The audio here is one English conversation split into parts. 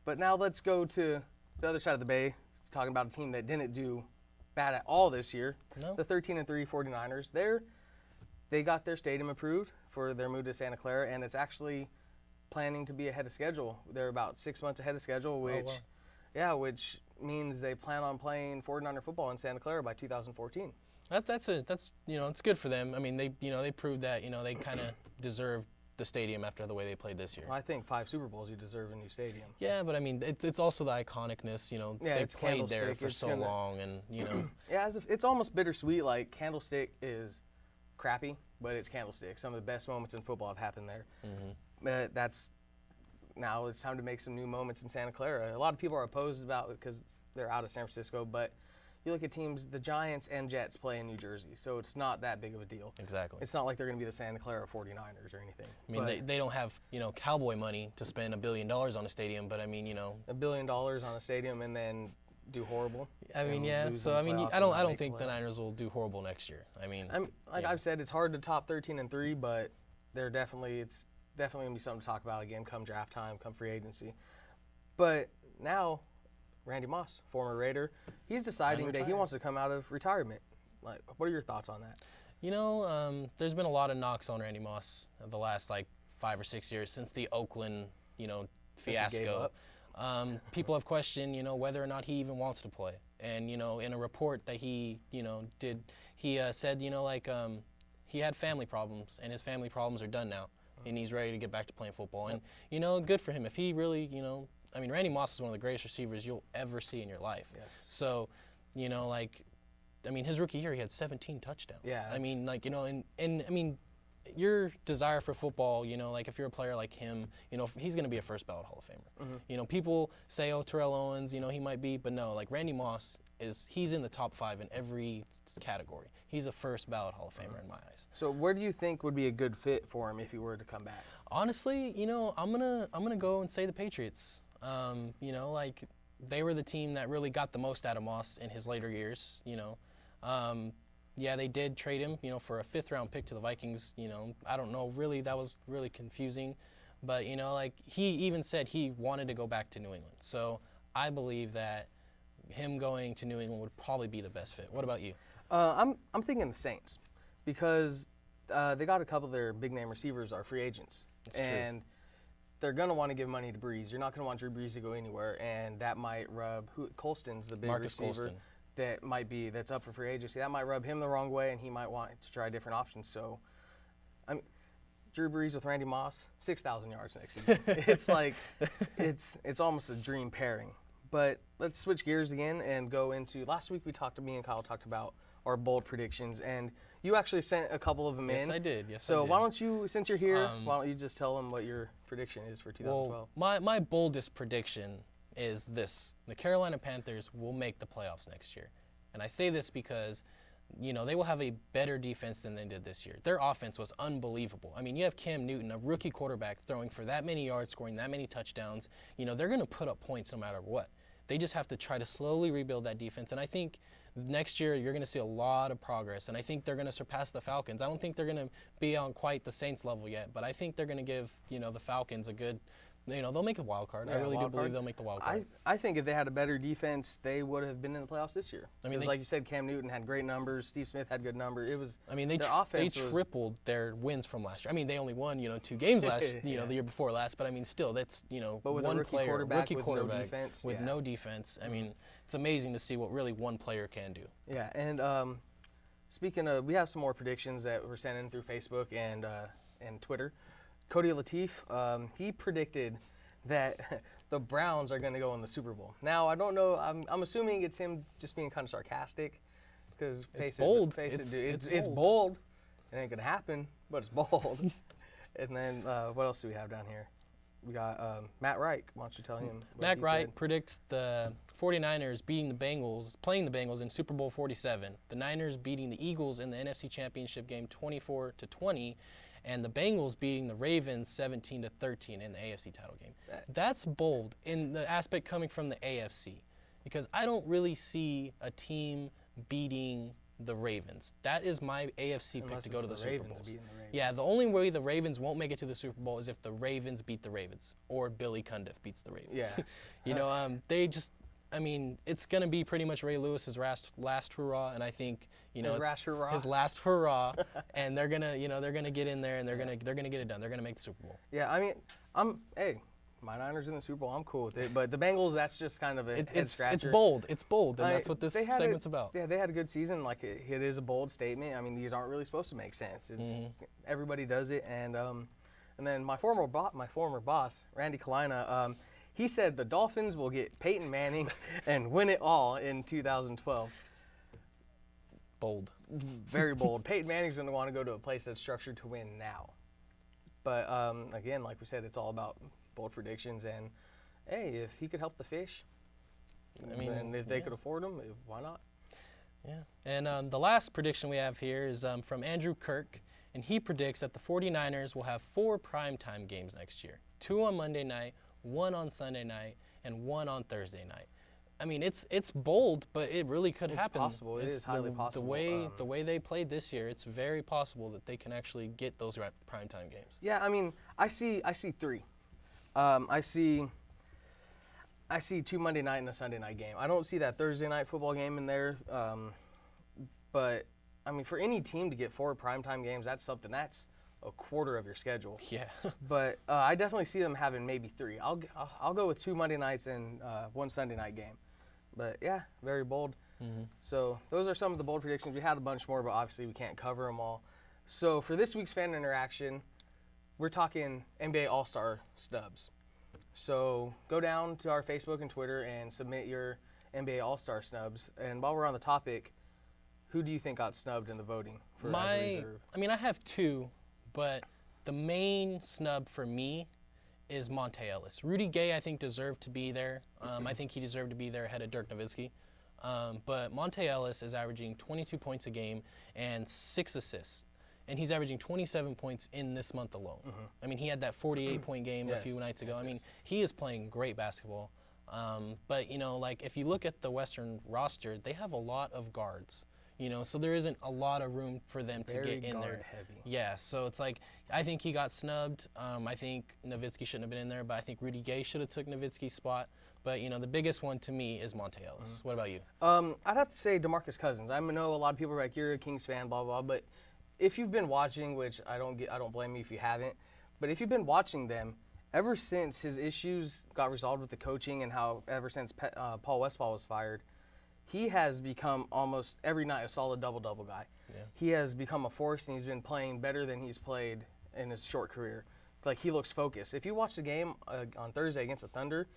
But now let's go to the other side of the bay, talking about a team that didn't do bad at all this year. No. The 13-3 49ers. They got their stadium approved for their move to Santa Clara, and it's actually planning to be ahead of schedule. They're about 6 months ahead of schedule, which means they plan on playing 49er football in Santa Clara by 2014. That's it's good for them. I mean, they proved that they kind of deserve the stadium after the way they played this year. Well, I think 5 Super Bowls, you deserve a new stadium. Yeah, but I mean, it's also the iconicness. They played there for so long, and Yeah, it's almost bittersweet. Like Candlestick is crappy, but it's Candlestick. Some of the best moments in football have happened there. Mm-hmm. Now it's time to make some new moments in Santa Clara. A lot of people are opposed about it because they're out of San Francisco, but you look at teams, the Giants and Jets play in New Jersey, so it's not that big of a deal. Exactly. It's not like they're going to be the Santa Clara 49ers or anything. I mean, they don't have, cowboy money to spend $1 billion on a stadium, but I mean, $1 billion on a stadium and then do horrible. I mean, yeah. So I mean, I don't think the Niners will do horrible next year. I've said, it's hard to top 13-3, but it's definitely going to be something to talk about again come draft time, come free agency. But now, Randy Moss, former Raider, he's deciding that he wants to come out of retirement. Like, what are your thoughts on that? There's been a lot of knocks on Randy Moss the last 5 or 6 years since the Oakland, fiasco. People have questioned, whether or not he even wants to play. And in a report that he, did, he said, he had family problems, and his family problems are done now, and he's ready to get back to playing football. And good for him. If he really, Randy Moss is one of the greatest receivers you'll ever see in your life. Yes. So, his rookie year, he had 17 touchdowns. Yeah. Your desire for football, if you're a player like him, he's going to be a first ballot Hall of Famer. Mm-hmm. People say, Terrell Owens, he might be, but no, Randy Moss he's in the top 5 in every category. He's a first ballot Hall of Famer in my eyes. So where do you think would be a good fit for him if he were to come back? Honestly, I'm gonna go and say the Patriots. They were the team that really got the most out of Moss in his later years. Yeah, they did trade him, for a 5th-round pick to the Vikings. I don't know, really, that was really confusing. But, he even said he wanted to go back to New England. So I believe that him going to New England would probably be the best fit. What about you? I'm thinking the Saints because they got a couple of their big-name receivers are free agents. That's true. They're going to want to give money to Breeze. You're not going to want Drew Brees to go anywhere, and that might rub Colston's the big Marcus receiver. Colston. That's up for free agency. That might rub him the wrong way, and he might want to try different options. So, Drew Brees with Randy Moss, 6,000 yards next season. It's almost a dream pairing. But let's switch gears again and go into last week. Me and Kyle talked about our bold predictions, and you actually sent a couple of them in. Yes, I did. So why don't you, since you're here, why don't you just tell them what your prediction is for 2012? Well, my boldest prediction is this: the Carolina Panthers will make the playoffs next year. And I say this because, they will have a better defense than they did this year. Their offense was unbelievable. You have Cam Newton, a rookie quarterback, throwing for that many yards, scoring that many touchdowns. They're going to put up points no matter what. They just have to try to slowly rebuild that defense. And I think next year you're going to see a lot of progress. And I think they're going to surpass the Falcons. I don't think they're going to be on quite the Saints level yet, but I think they're going to give, the Falcons a good – they'll make the wild card. Yeah, I really do believe they'll make the wild card. I think if they had a better defense, they would have been in the playoffs this year. Like you said, Cam Newton had great numbers. Steve Smith had good numbers. It was they tripled their wins from last year. They only won 2 games last the year before last, but still that's but with one a rookie player, quarterback rookie quarterback with no defense. no defense. It's amazing to see what really one player can do. Yeah, and speaking of, we have some more predictions that were sent in through Facebook and Twitter. Cody Latif, he predicted that the Browns are going to go in the Super Bowl. Now, I don't know. I'm assuming it's him just being kind of sarcastic because it's bold. It's bold. It ain't going to happen, but it's bold. And then what else do we have down here? We got Matt Reich. Why don't you tell him what Matt Reich predicts the 49ers playing the Bengals in Super Bowl 47. The Niners beating the Eagles in the NFC Championship game 24-20. And the Bengals beating the Ravens 17-13 in the AFC title game. That's bold in the aspect coming from the AFC, because I don't really see a team beating the Ravens. That is my AFC pick to go to the Super Bowl. Ravens. Yeah, the only way the Ravens won't make it to the Super Bowl is if the Ravens beat the Ravens or Billy Cundiff beats the Ravens. Yeah. You know, they just, I mean, it's going to be pretty much Ray Lewis's last hurrah, and I think, you know, his last hurrah, and they're going to, you know, they're going to get in there and they're going to get it done. They're going to make the Super Bowl. Yeah, I mean, hey, my Niners in the Super Bowl, I'm cool with it. But the Bengals, that's just kind of a head scratcher. It's bold. It's bold, and that's what this segment's about. Yeah, they had a good season. Like, it is a bold statement. I mean, these aren't really supposed to make sense. It's everybody does it. And then my former boss, Randy Kalina, he said the Dolphins will get Peyton Manning and win it all in 2012. Bold. Very bold. Peyton Manning's going to want to go to a place that's structured to win now. But, again, like we said, it's all about bold predictions. And, hey, if he could help the fish, I mean, and if they could afford him, why not? Yeah. And the last prediction we have here is from Andrew Kirk, and he predicts that the 49ers will have 4 primetime games next year, 2 on Monday night, 1 on Sunday night, and 1 on Thursday night. I mean, it's bold, but it really could happen. It's possible. It is highly possible. The way they played this year, it's very possible that they can actually get those primetime games. Yeah, I mean, I see 3. I see 2 Monday night and a Sunday night game. I don't see that Thursday night football game in there. But I mean, for any team to get 4 primetime games, that's a quarter of your schedule. Yeah. But I definitely see them having maybe 3. I'll go with 2 Monday nights and 1 Sunday night game. But yeah, very bold. Mm-hmm. So those are some of the bold predictions. We had a bunch more, but obviously we can't cover them all. So for this week's fan interaction, we're talking NBA All-Star snubs. So go down to our Facebook and Twitter and submit your NBA All-Star snubs. And while we're on the topic, who do you think got snubbed in the voting for as a reserve? I mean, I have 2, but the main snub for me is Monte Ellis. Rudy Gay, I think, deserved to be there. I think he deserved to be there ahead of Dirk Nowitzki. But Monte Ellis is averaging 22 points a game and 6 assists. And he's averaging 27 points in this month alone. I mean, he had that 48-point game a few nights ago. I mean, he is playing great basketball. But, you know, like, if you look at the Western roster, they have a lot of guards. You know, so there isn't a lot of room for them to get in there. Heavy. Yeah, so it's like, I think he got snubbed. I think Nowitzki shouldn't have been in there, but I think Rudy Gay should have took Nowitzki's spot. But, you know, the biggest one to me is Monte Ellis. What about you? I'd have to say DeMarcus Cousins. I know a lot of people are like, you're a Kings fan, blah, blah, but if you've been watching, which I don't blame you if you haven't, but if you've been watching them, ever since his issues got resolved with the coaching and how ever since Paul Westphal was fired, he has become almost every night a solid double-double guy. Yeah. He has become a force, and he's been playing better than he's played in his short career. Like, he looks focused. If you watch the game on Thursday against the Thunder,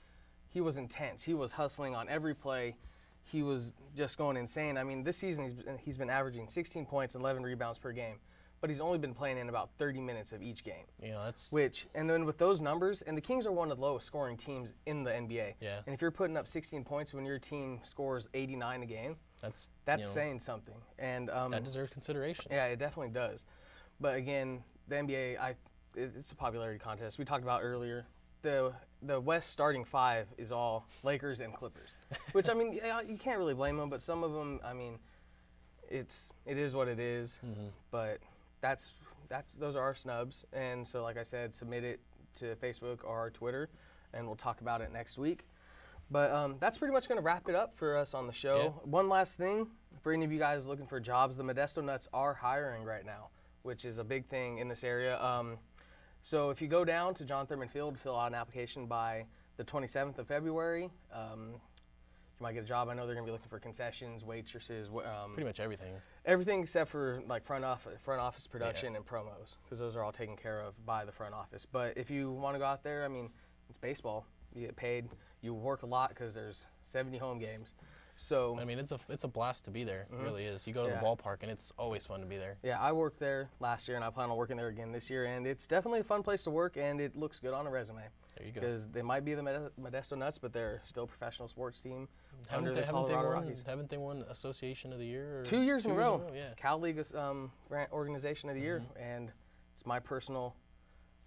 he was intense. He was hustling on every play. He was just going insane. I mean, this season he's been averaging 16 points and 11 rebounds per game, but he's only been playing in about 30 minutes of each game. You know, that's and then with those numbers, and the Kings are one of the lowest scoring teams in the NBA. Yeah. And if you're putting up 16 points when your team scores 89 a game, that's saying something. And that deserves consideration. Yeah, it definitely does. But again, the NBA, it's a popularity contest. We talked about earlier. The West starting 5 is all Lakers and Clippers, which, I mean, you can't really blame them, but some of them, I mean, it is what it is. But those are our snubs. And so, like I said, submit it to Facebook or our Twitter, and we'll talk about it next week. But that's pretty much going to wrap it up for us on the show. Yeah. One last thing, for any of you guys looking for jobs, the Modesto Nuts are hiring right now, which is a big thing in this area. So if you go down to John Thurman Field, fill out an application by the 27th of February, you might get a job. I know they're going to be looking for concessions, waitresses. Pretty much everything. Everything except for like front office production and promos, because those are all taken care of by the front office. But if you want to go out there, I mean, it's baseball. You get paid. You work a lot because there's 70 home games. So I mean, it's a blast to be there. It really is. You go to the ballpark, and it's always fun to be there. Yeah, I worked there last year, and I plan on working there again this year. And it's definitely a fun place to work, and it looks good on a resume. There you go. Because they might be the Modesto Nuts, but they're still a professional sports team Haven't the Colorado Rockies. Haven't they won Association of the Year? 2 years in a row. Yeah. Cal League Organization of the Year, and it's my personal,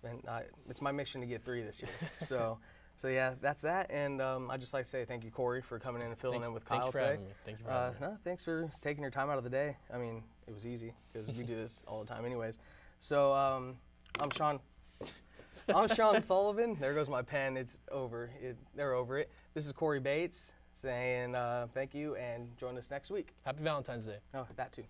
and it's my mission to get 3 this year. So So yeah, that's that. And I'd just like to say thank you, Cory, for coming in and filling in with Kyle Thanks for today. having me. Thank you for having me. No, thanks for taking your time out of the day. I mean, it was easy because we do this all the time, anyways. So I'm Sean. I'm Sean Sullivan. There goes my pen. It's over. They're over it. This is Cory Bates saying thank you and join us next week. Happy Valentine's Day. Oh, that too.